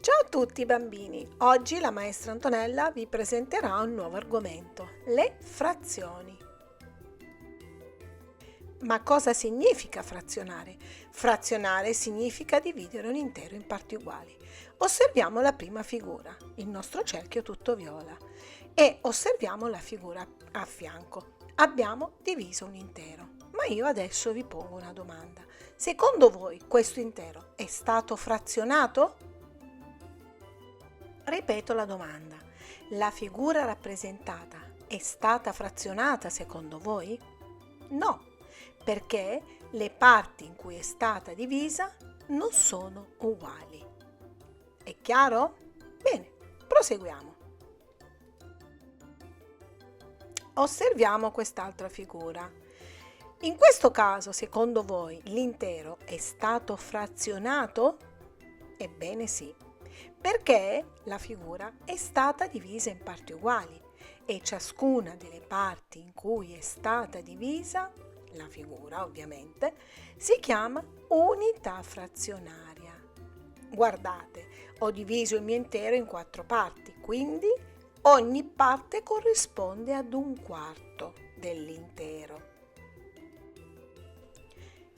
Ciao a tutti bambini, oggi la maestra Antonella vi presenterà un nuovo argomento, le frazioni. Ma cosa significa frazionare? Frazionare significa dividere un intero in parti uguali. Osserviamo la prima figura, il nostro cerchio tutto viola, e osserviamo la figura a fianco. Abbiamo diviso un intero, ma io adesso vi pongo una domanda. Secondo voi questo intero è stato frazionato? Ripeto la domanda. La figura rappresentata è stata frazionata secondo voi? No, perché le parti in cui è stata divisa non sono uguali. È chiaro? Bene, proseguiamo. Osserviamo quest'altra figura. In questo caso, secondo voi, l'intero è stato frazionato? Ebbene sì, perché la figura è stata divisa in parti uguali e ciascuna delle parti in cui è stata divisa, la figura ovviamente, si chiama unità frazionaria. Guardate, ho diviso il mio intero in 4 parti, quindi ogni parte corrisponde ad un quarto dell'intero.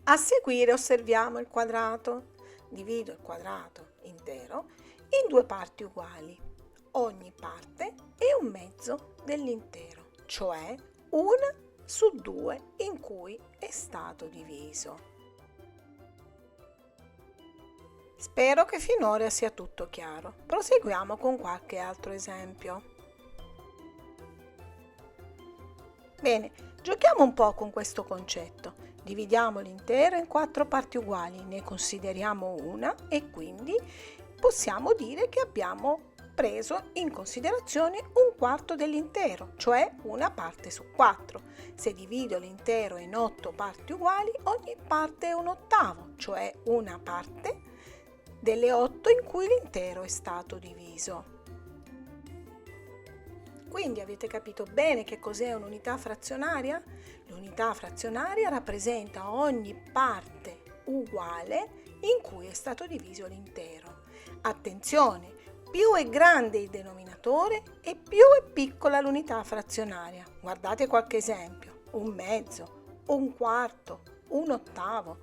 A seguire osserviamo il quadrato. Divido il quadrato intero in 2 parti uguali. Ogni parte è un mezzo dell'intero, cioè 1 su 2 in cui è stato diviso. Spero che finora sia tutto chiaro. Proseguiamo con qualche altro esempio. Bene, giochiamo un po' con questo concetto. Dividiamo l'intero in 4 parti uguali, ne consideriamo una e quindi possiamo dire che abbiamo preso in considerazione un quarto dell'intero, cioè una parte su 4. Se divido l'intero in 8 parti uguali, ogni parte è un ottavo, cioè una parte delle 8 in cui l'intero è stato diviso. Quindi avete capito bene che cos'è un'unità frazionaria? L'unità frazionaria rappresenta ogni parte uguale in cui è stato diviso l'intero. Attenzione, più è grande il denominatore e più è piccola l'unità frazionaria. Guardate qualche esempio: un mezzo, un quarto, un ottavo,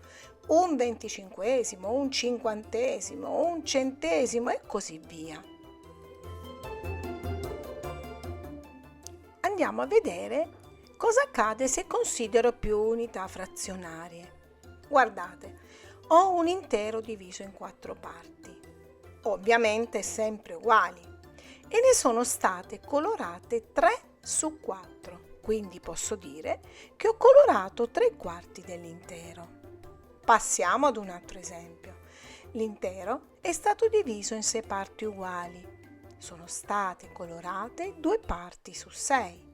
un venticinquesimo, un cinquantesimo, un centesimo e così via. Andiamo a vedere cosa accade se considero più unità frazionarie. Guardate, ho un intero diviso in 4 parti, ovviamente sempre uguali, e ne sono state colorate 3 su 4, quindi posso dire che ho colorato 3/4 dell'intero. Passiamo ad un altro esempio. L'intero è stato diviso in 6 parti uguali. Sono state colorate 2 parti su 6,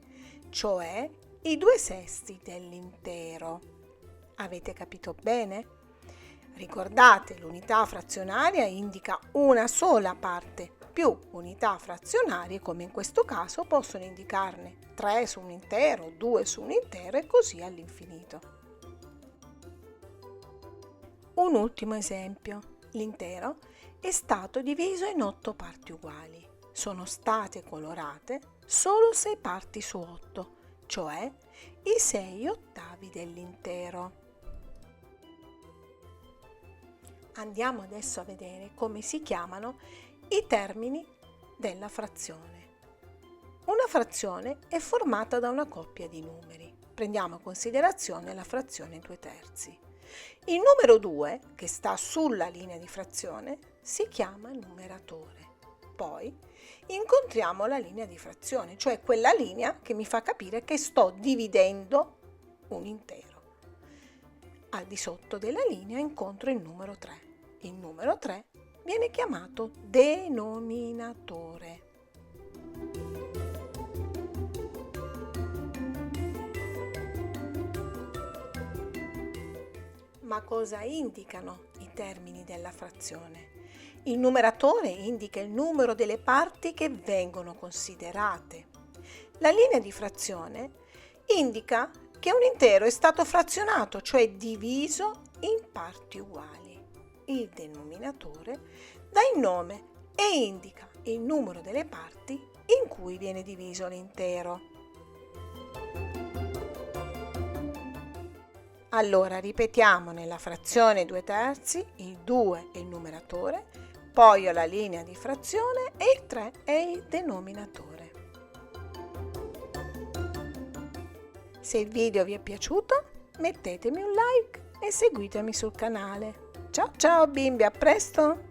cioè i 2/6 dell'intero. Avete capito bene? Ricordate, l'unità frazionaria indica una sola parte, più unità frazionarie, come in questo caso, possono indicarne 3 su un intero, 2 su un intero e così all'infinito. Un ultimo esempio. L'intero è stato diviso in 8 parti uguali. Sono state colorate solo 6 parti su 8, cioè i 6/8 dell'intero. Andiamo adesso a vedere come si chiamano i termini della frazione. Una frazione è formata da una coppia di numeri. Prendiamo in considerazione la frazione 2/3. Il numero 2, che sta sulla linea di frazione, si chiama numeratore. Poi incontriamo la linea di frazione, cioè quella linea che mi fa capire che sto dividendo un intero. Al di sotto della linea incontro il numero 3. Il numero 3 viene chiamato denominatore. Ma cosa indicano i termini della frazione? Il numeratore indica il numero delle parti che vengono considerate. La linea di frazione indica che un intero è stato frazionato, cioè diviso in parti uguali. Il denominatore dà il nome e indica il numero delle parti in cui viene diviso l'intero. Allora ripetiamo nella frazione 2/3, il 2 è il numeratore, poi ho la linea di frazione e il 3 è il denominatore. Se il video vi è piaciuto, mettetemi un like e seguitemi sul canale. Ciao ciao bimbi, a presto!